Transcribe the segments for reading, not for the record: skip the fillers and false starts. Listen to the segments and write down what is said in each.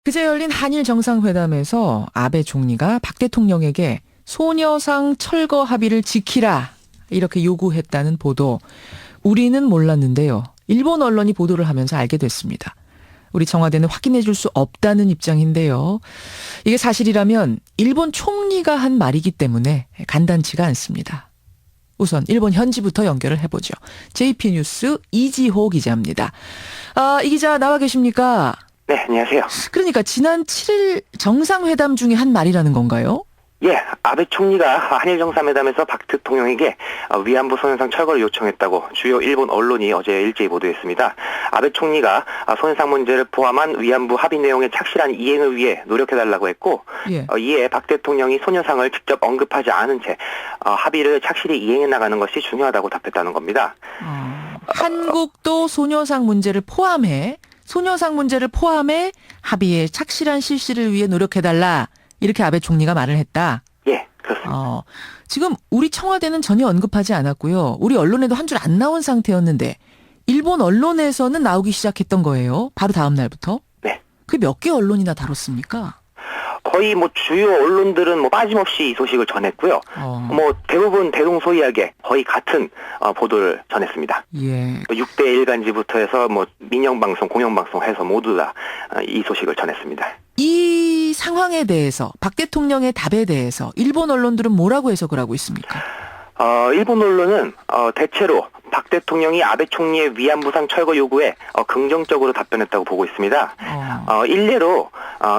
그제 열린 한일 정상회담에서 아베 총리가 박 대통령에게 소녀상 철거 합의를 지키라 이렇게 요구했다는 보도. 우리는 몰랐는데요. 일본 언론이 보도를 하면서 알게 됐습니다. 우리 청와대는 확인해 줄 수 없다는 입장인데요. 이게 사실이라면 일본 총리가 한 말이기 때문에 간단치가 않습니다. 우선 일본 현지부터 연결을 해보죠. JP뉴스 이지호 기자입니다. 이 기자 나와 계십니까? 네, 안녕하세요. 그러니까 지난 7일 정상회담 중에 한 말이라는 건가요? 예, 아베 총리가 한일 정상회담에서 박 대통령에게 위안부 소녀상 철거를 요청했다고 주요 일본 언론이 어제 일제히 보도했습니다. 아베 총리가 소녀상 문제를 포함한 위안부 합의 내용의 착실한 이행을 위해 노력해달라고 했고, 예. 이에 박 대통령이 소녀상을 직접 언급하지 않은 채 합의를 착실히 이행해 나가는 것이 중요하다고 답했다는 겁니다. 한국도 소녀상 문제를 포함해 합의의 착실한 실시를 위해 노력해달라. 이렇게 아베 총리가 말을 했다. 예, 그렇습니다. 지금 우리 청와대는 전혀 언급하지 않았고요. 우리 언론에도 한 줄 안 나온 상태였는데 일본 언론에서는 나오기 시작했던 거예요. 바로 다음 날부터. 네. 그게 몇 개 언론이나 다뤘습니까? 거의 주요 언론들은 빠짐없이 이 소식을 전했고요. 대부분 대동소이하게 거의 같은 보도를 전했습니다. 예. 6대 일간지부터 해서 민영방송, 공영방송 해서 모두 다 이 소식을 전했습니다. 이 상황에 대해서 박 대통령의 답에 대해서 일본 언론들은 뭐라고 해석을 하고 있습니까? 일본 언론은 대체로 박 대통령이 아베 총리의 위안부상 철거 요구에 긍정적으로 답변했다고 보고 있습니다. 일례로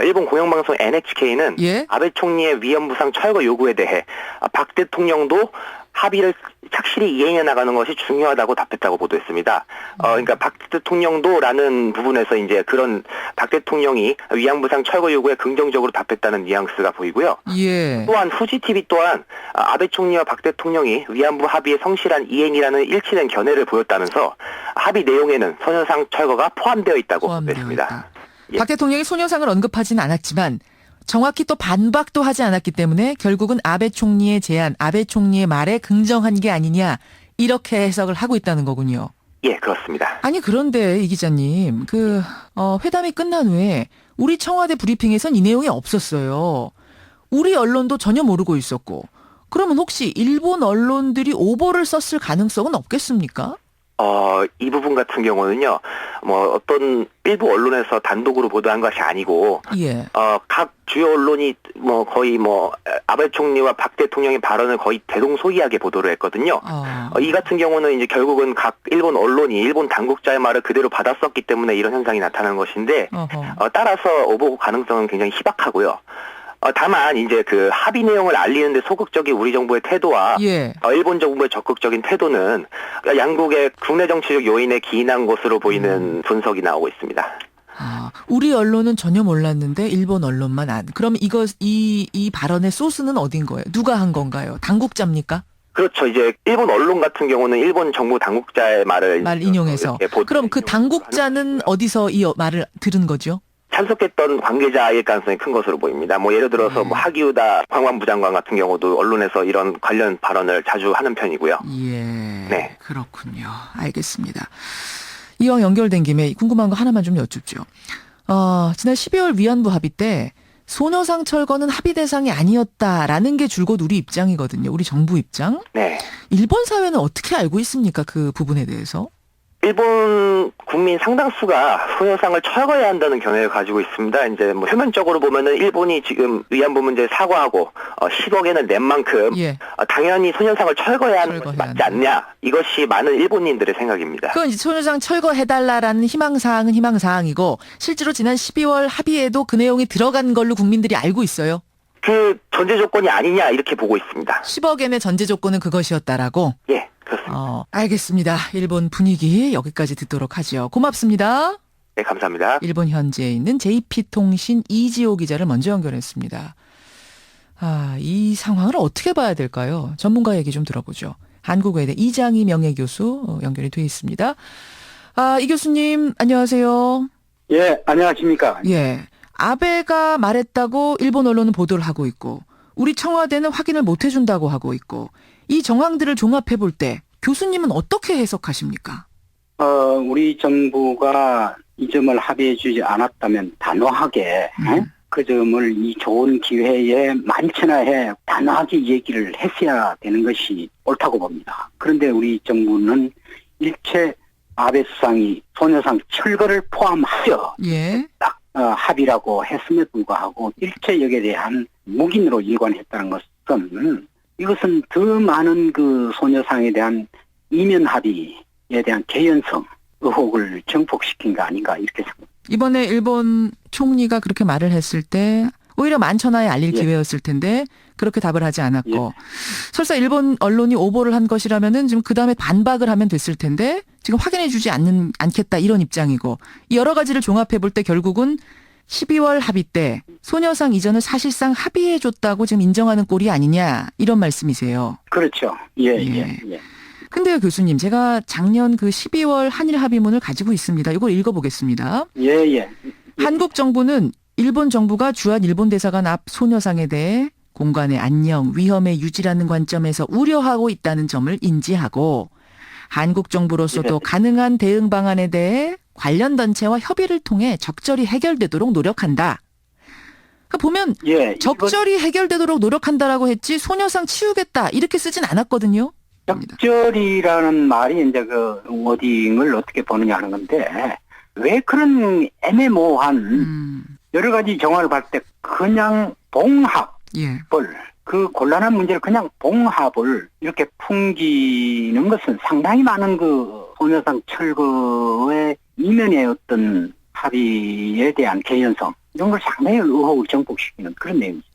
일본 공영방송 NHK는 예? 아베 총리의 위안부상 철거 요구에 대해 박 대통령도 합의를 착실히 이행해 나가는 것이 중요하다고 답했다고 보도했습니다. 그러니까 박 대통령도라는 부분에서 이제 그런 박 대통령이 위안부상 철거 요구에 긍정적으로 답했다는 뉘앙스가 보이고요. 예. 또한 후지TV 또한 아베 총리와 박 대통령이 위안부 합의의 성실한 이행이라는 일치된 견해를 보였다면서 합의 내용에는 소녀상 철거가 포함되어 있다고 보도했습니다. 예. 박 대통령이 소녀상을 언급하지는 않았지만 정확히 또 반박도 하지 않았기 때문에 결국은 아베 총리의 제안, 아베 총리의 말에 긍정한 게 아니냐 이렇게 해석을 하고 있다는 거군요. 예, 그렇습니다. 아니 그런데 이 기자님, 회담이 끝난 후에 우리 청와대 브리핑에선 이 내용이 없었어요. 우리 언론도 전혀 모르고 있었고, 그러면 혹시 일본 언론들이 오보를 썼을 가능성은 없겠습니까? 이 부분 같은 경우는요, 어떤 일부 언론에서 단독으로 보도한 것이 아니고, 예. 각 주요 언론이 거의 아베 총리와 박 대통령의 발언을 거의 대동소이하게 보도를 했거든요. 이 같은 경우는 이제 결국은 각 일본 언론이 일본 당국자의 말을 그대로 받았었기 때문에 이런 현상이 나타난 것인데, 따라서 오보 가능성은 굉장히 희박하고요. 다만 이제 그 합의 내용을 알리는데 소극적인 우리 정부의 태도와 예. 일본 정부의 적극적인 태도는 양국의 국내 정치적 요인에 기인한 것으로 보이는 분석이 나오고 있습니다. 우리 언론은 전혀 몰랐는데 일본 언론만 그럼 이 발언의 소스는 어딘 거예요? 누가 한 건가요? 당국자입니까? 그렇죠. 이제 일본 언론 같은 경우는 일본 정부 당국자의 말을 인용해서. 그럼 그 당국자는 어디서 이 말을 들은 거죠? 참석했던 관계자일 가능성이 큰 것으로 보입니다. 예를 들어서 하기우다 관광부 장관 같은 경우도 언론에서 이런 관련 발언을 자주 하는 편이고요. 예. 네. 그렇군요. 알겠습니다. 이왕 연결된 김에 궁금한 거 하나만 좀 여쭙죠. 지난 12월 위안부 합의 때 소녀상 철거는 합의 대상이 아니었다라는 게 줄곧 우리 입장이거든요. 우리 정부 입장. 네. 일본 사회는 어떻게 알고 있습니까? 그 부분에 대해서? 일본 국민 상당수가 소녀상을 철거해야 한다는 견해를 가지고 있습니다. 이제 표면적으로 보면은 일본이 지금 위안부 문제에 사과하고 10억엔을 낸 만큼 당연히 소녀상을 철거해야 하는 것이 맞지 않냐. 이것이 많은 일본인들의 생각입니다. 그건 이제 소녀상 철거해달라라는 희망사항은 희망사항이고 실제로 지난 12월 합의에도 그 내용이 들어간 걸로 국민들이 알고 있어요. 그 전제 조건이 아니냐 이렇게 보고 있습니다. 10억엔의 전제 조건은 그것이었다라고? 예. 그렇습니다. 알겠습니다. 일본 분위기 여기까지 듣도록 하죠. 고맙습니다. 네, 감사합니다. 일본 현지에 있는 JP통신 이지호 기자를 먼저 연결했습니다. 이 상황을 어떻게 봐야 될까요? 전문가 얘기 좀 들어보죠. 한국외대 이장희 명예교수 연결이 돼 있습니다. 이 교수님 안녕하세요. 예, 안녕하십니까. 예, 아베가 말했다고 일본 언론은 보도를 하고 있고 우리 청와대는 확인을 못 해준다고 하고 있고 이 정황들을 종합해 볼 때 교수님은 어떻게 해석하십니까? 우리 정부가 이 점을 합의해 주지 않았다면 단호하게 그 점을 이 좋은 기회에 만천하에 단호하게 얘기를 했어야 되는 것이 옳다고 봅니다. 그런데 우리 정부는 일체 아베 수상이 소녀상 철거를 포함하여 예. 딱 합의라고 했음에 불구하고 일체 여기에 대한 묵인으로 일관했다는 것은 이것은 더 많은 그 소녀상에 대한 이면 합의에 대한 개연성 의혹을 증폭시킨 거 아닌가 이렇게 생각합니다. 이번에 일본 총리가 그렇게 말을 했을 때 오히려 만천하에 알릴 기회였을 텐데 그렇게 답을 하지 않았고 설사 일본 언론이 오보를 한 것이라면은 지금 그 다음에 반박을 하면 됐을 텐데 지금 확인해주지 않겠다 이런 입장이고 이 여러 가지를 종합해 볼 때 결국은 12월 합의 때 소녀상 이전을 사실상 합의해줬다고 지금 인정하는 꼴이 아니냐 이런 말씀이세요. 그렇죠. 예. 근데요 교수님 제가 작년 그 12월 한일 합의문을 가지고 있습니다. 이걸 읽어보겠습니다. 예. 한국 정부는 일본 정부가 주한 일본 대사관 앞 소녀상에 대해 공간의 안녕, 위험의 유지라는 관점에서 우려하고 있다는 점을 인지하고 한국 정부로서도 가능한 대응 방안에 대해 관련 단체와 협의를 통해 적절히 해결되도록 노력한다. 그러니까 보면 적절히 해결되도록 노력한다라고 했지 소녀상 치우겠다 이렇게 쓰진 않았거든요. 적절이라는 말이 이제 그 워딩을 어떻게 보느냐 하는 건데 왜 그런 애매모호한 여러 가지 정황을 봤을 때 그냥 봉합을 그 곤란한 문제를 그냥 봉합을 이렇게 풍기는 것은 상당히 많은 그 소녀상 철거의 이면의 어떤 합의에 대한 개연성 이런 걸 상당히 의혹을 증폭시키는 그런 내용이죠.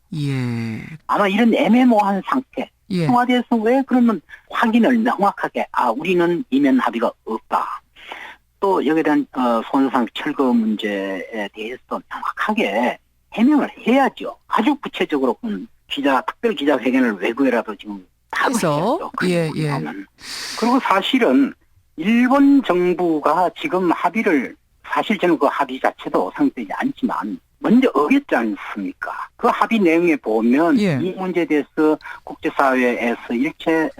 아마 이런 애매모호한 상태 청와대에서 왜 그러면 확인을 명확하게 우리는 이면 합의가 없다. 또 여기에 대한 소녀상 철거 문제에 대해서 명확하게 해명을 해야죠. 아주 구체적으로 특별 기자회견을 외부에라도 지금 답을 해야죠. 그리고 사실은 일본 정부가 지금 합의를 사실 저는 그 합의 자체도 상되지 않지만 먼저 어겼지 않습니까? 그 합의 내용에 보면 이 문제에 대해서 국제사회에서 일체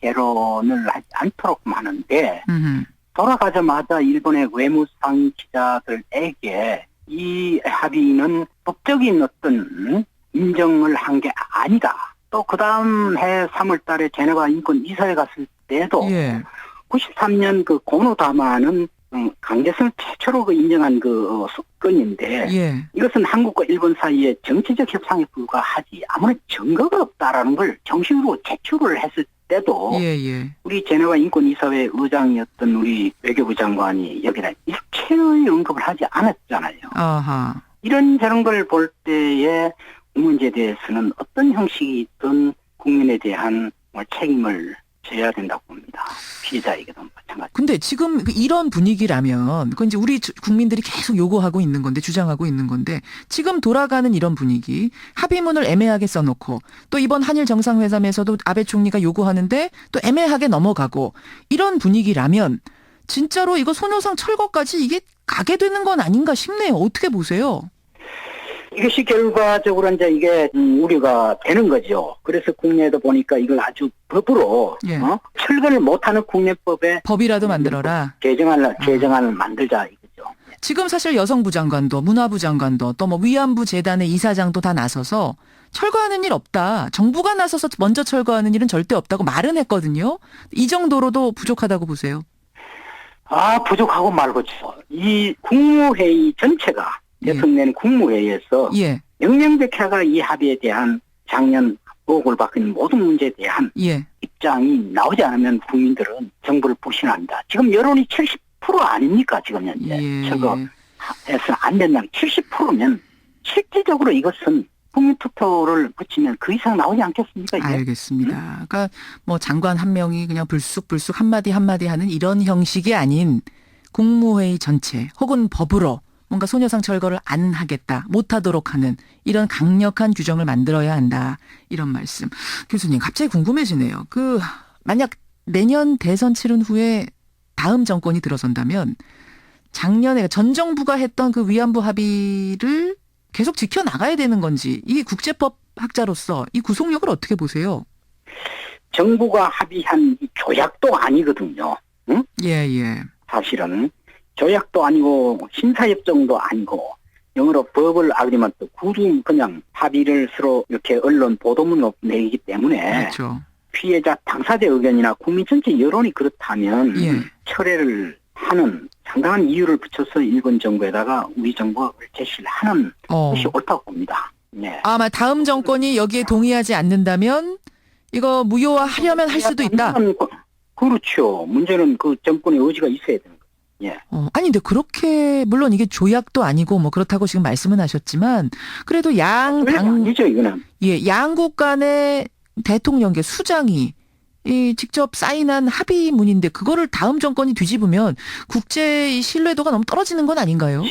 개론을 하지 않도록 하는데 돌아가자마자 일본의 외무상 기자들에게 이 합의는 법적인 어떤 인정을 한 게 아니다. 또 그 다음 해 3월 달에 제네바 인권 이사회 갔을 때도 93년 그 고노다마는 강제성 최초로 그 인정한 그 건인데 이것은 한국과 일본 사이에 정치적 협상에 불과하지 아무런 증거가 없다라는 걸 정식으로 제출을 했을 때도 우리 제네바 인권이사회 의장이었던 우리 외교부 장관이 여기다 일체의 언급을 하지 않았잖아요. 이런 저런 걸 볼 때에 이 문제에 대해서는 어떤 형식이든 국민에 대한 책임을 져야 된다고 봅니다. 피해자에게도 마찬가지. 근데 지금 이런 분위기라면 그건 이제 우리 국민들이 계속 요구하고 있는 건데 주장하고 있는 건데 지금 돌아가는 이런 분위기 합의문을 애매하게 써놓고 또 이번 한일 정상회담에서도 아베 총리가 요구하는데 또 애매하게 넘어가고 이런 분위기라면 진짜로 이거 소녀상 철거까지 이게 가게 되는 건 아닌가 싶네요. 어떻게 보세요? 이것이 결과적으로 이제 이게 우려가 되는 거죠. 그래서 국내에도 보니까 이걸 아주 법으로 철거를 못하는 국내법에 법이라도 만들어라. 개정안을 만들자 이거죠. 지금 사실 여성부 장관도 문화부 장관도 또 뭐 위안부 재단의 이사장도 다 나서서 철거하는 일 없다. 정부가 나서서 먼저 철거하는 일은 절대 없다고 말은 했거든요. 이 정도로도 부족하다고 보세요? 부족하고 말고죠. 이 국무회의 전체가 대통령 국무회의에서 명명백회가 이 합의에 대한 작년 의혹을 받고 있는 모든 문제에 대한 입장이 나오지 않으면 국민들은 정부를 불신합니다. 지금 여론이 70% 아닙니까? 지금 현재 철거해서는 안 된다는 70%면 실질적으로 이것은 국민투표를 붙이면 그 이상 나오지 않겠습니까? 이게? 알겠습니다. 그러니까 뭐 장관 한 명이 그냥 불쑥불쑥 한마디 하는 이런 형식이 아닌 국무회의 전체 혹은 법으로 뭔가 소녀상 철거를 안 하겠다, 못하도록 하는 이런 강력한 규정을 만들어야 한다. 이런 말씀. 교수님 갑자기 궁금해지네요. 만약 내년 대선 치른 후에 다음 정권이 들어선다면 작년에 전 정부가 했던 그 위안부 합의를 계속 지켜나가야 되는 건지 이 국제법 학자로서 이 구속력을 어떻게 보세요? 정부가 합의한 이 조약도 아니거든요. 응? 예. 사실은 조약도 아니고 신사협정도 아니고 영어로 버블 아그리먼트 구두 그냥 합의를 서로 이렇게 언론 보도문으로 내기 때문에 그렇죠. 피해자 당사자 의견이나 국민 전체 여론이 그렇다면 예. 철회를 하는 상당한 이유를 붙여서 일본 정부에다가 우리 정부가 제시를 하는 것이 옳다고 봅니다. 네. 아마 다음 정권이 여기에 동의하지 않는다면 이거 무효화하려면 할 수도 있다. 그렇죠. 문제는 그 정권의 의지가 있어야 되는 거예요. 예. 아니 근데 그렇게 물론 이게 조약도 아니고 뭐 그렇다고 지금 말씀은 하셨지만 그래도 아니죠 이거는. 예, 양국 간의 대통령계 수장이 이 직접 사인한 합의문인데 그거를 다음 정권이 뒤집으면 국제의 신뢰도가 너무 떨어지는 건 아닌가요?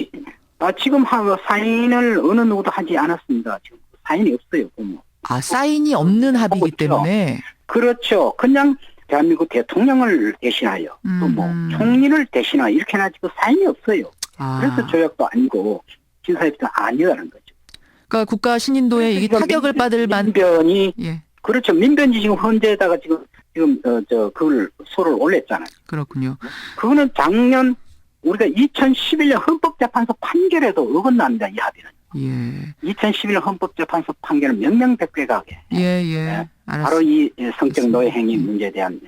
지금 사인을 어느 누구도 하지 않았습니다. 지금 사인이 없어요. 뭐. 사인이 없는 합의이기 그렇죠. 때문에. 그렇죠. 그냥 대한민국 대통령을 대신하여 또 뭐 총리를 대신하여 이렇게 해야지 그 사인이 없어요. 그래서 조약도 아니고 신사협정 아니라는 거죠. 그러니까 국가 신인도에 이게 타격을 받을 만 민변이 예. 그렇죠. 민변이 지금 헌재에다가 지금 그걸 소를 올렸잖아요. 그렇군요. 그거는 작년 우리가 2011년 헌법재판소 판결에도 어긋납니다. 이 합의는. 예. 2011년 헌법재판소 판결은 명명백백하게. 예. 알았습니다. 바로 이 성적 노예 행위 문제에 대한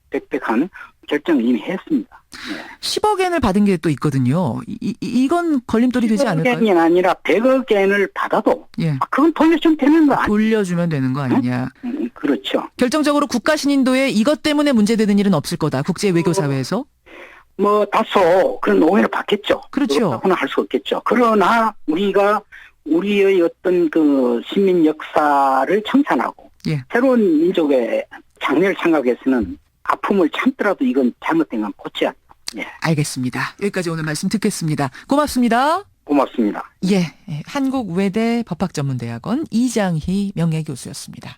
백백한 결정을 이미 했습니다. 예. 10억엔을 받은 게 또 있거든요. 이건 걸림돌이 되지 않을까요? 10억엔이 아니라 100억엔을 받아도 예. 그건 돌려주면 되는 거 아니에요? 돌려주면 되는 거 아니냐. 그렇죠. 결정적으로 국가 신인도에 이것 때문에 문제되는 일은 없을 거다. 국제 외교 사회에서. 뭐 다소 그런 오해를 받겠죠. 그렇죠. 그렇다고는 할 수 없겠죠. 그러나 우리가 우리의 어떤 그 시민 역사를 청산하고 예. 새로운 민족의 장래를 생각해서는 아픔을 참더라도 이건 잘못된 건 고쳐야 돼요. 예. 알겠습니다. 여기까지 오늘 말씀 듣겠습니다. 고맙습니다. 고맙습니다. 예. 한국외대 법학전문대학원 이장희 명예교수였습니다.